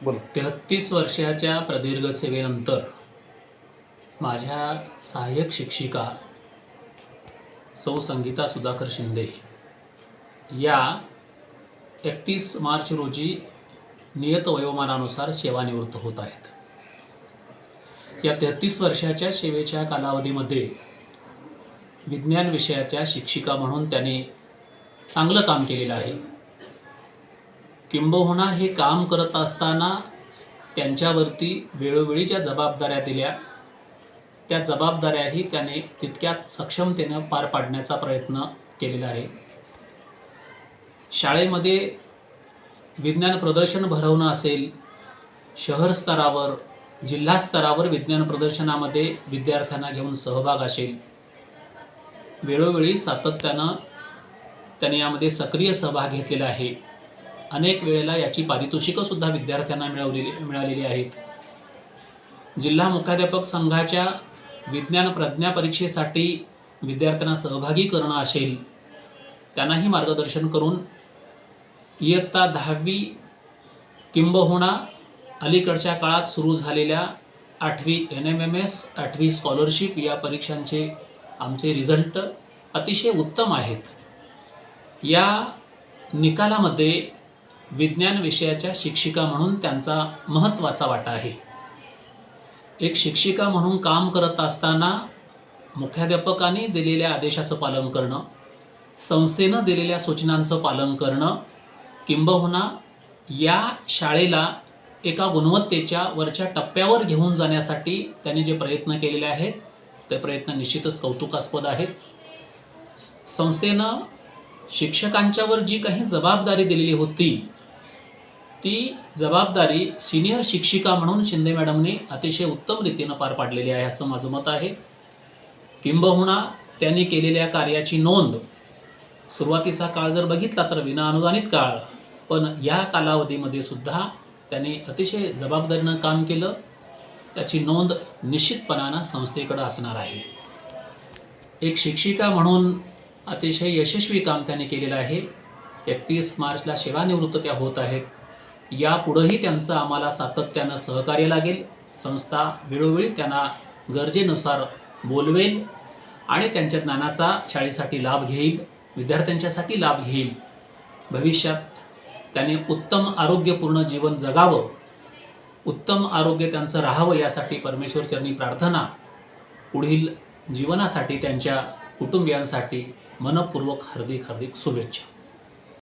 बोला. 33 वर्षाच्या प्रदीर्घ सेवेनंतर माझ्या सहाय्यक शिक्षिका सौ संगीता सुधाकर शिंदे या 31 मार्च रोजी नियत वयोमानानुसार सेवानिवृत्त होत आहेत. या 33 वर्षाच्या सेवेच्या कालावधीमध्ये विज्ञान विषयाच्या शिक्षिका म्हणून त्यांनी चांगलं काम केलेलं आहे. किंबहुना हे काम करत असताना त्यांच्यावरती वेळोवेळी ज्या जबाबदाऱ्या दिल्या त्या जबाबदाऱ्याही त्याने तितक्याच सक्षमतेनं पार पाडण्याचा प्रयत्न केलेला आहे. शाळेमध्ये विज्ञान प्रदर्शन भरवणं असेल, शहर स्तरावर जिल्हा स्तरावर विज्ञान प्रदर्शनामध्ये विद्यार्थ्यांना घेऊन सहभाग असेल, वेळोवेळी सातत्यानं त्याने यामध्ये सक्रिय सहभाग घेतलेला आहे. अनेक वेळेला याची पारितोषिकंसुद्धा विद्यार्थ्यांना मिळालेली आहेत. जिल्हा मुख्याध्यापक संघाच्या विज्ञान प्रज्ञा परीक्षेसाठी विद्यार्थ्यांना सहभागी करणं असेल, त्यांनाही मार्गदर्शन करून इयत्ता 10वी किंबहुना अलीकडच्या काळात सुरू झालेल्या 8वी NMMS 8वी स्कॉलरशिप या परीक्षांचे आमचे रिझल्ट अतिशय उत्तम आहेत. या निकालामध्ये विज्ञान विषयाच्या शिक्षिका म्हणून त्यांचा महत्त्वाचा वाटा आहे. एक शिक्षिका म्हणून काम करत असताना मुख्याध्यापकांनी दिलेल्या आदेशाचं पालन करणं, संस्थेनं दिलेल्या सूचनांचं पालन करणं, किंबहुना या शाळेला एका गुणवत्तेच्या वरच्या टप्प्यावर घेऊन जाण्यासाठी त्यांनी जे प्रयत्न केलेले आहेत ते प्रयत्न निश्चितच कौतुकास्पद आहेत. संस्थेनं शिक्षकांच्यावर जी काही जबाबदारी दिलेली होती ती जबाबदारी सिनियर शिक्षिका म्हणून शिंदे मॅडमने अतिशय उत्तम रीतीनं पार पाडलेली आहे असं माझं मत आहे. किंबहुना त्यांनी केलेल्या कार्याची नोंद सुरुवातीचा काळ जर बघितला तर विनाअनुदानित काळ, पण या कालावधीमध्ये सुद्धा त्यांनी अतिशय जबाबदारीनं काम केलं. त्याची नोंद निश्चितपणानं संस्थेकडे असणार आहे. एक शिक्षिका म्हणून अतिशय यशस्वी काम त्यांनी केलेलं आहे. 31 मार्चला सेवानिवृत्त त्या होत आहेत. यापुढंही त्यांचं आम्हाला सातत्यानं सहकार्य लागेल. संस्था वेळोवेळी त्यांना गरजेनुसार बोलवेल आणि त्यांच्या ज्ञानाचा शाळेसाठी लाभ घेईल, विद्यार्थ्यांच्यासाठी लाभ घेईल. भविष्यात त्याने उत्तम आरोग्यपूर्ण जीवन जगावं, उत्तम आरोग्य त्यांचं राहावं यासाठी परमेश्वरचरणी प्रार्थना. पुढील जीवनासाठी त्यांच्या कुटुंबियांसाठी मनपूर्वक हार्दिक शुभेच्छा.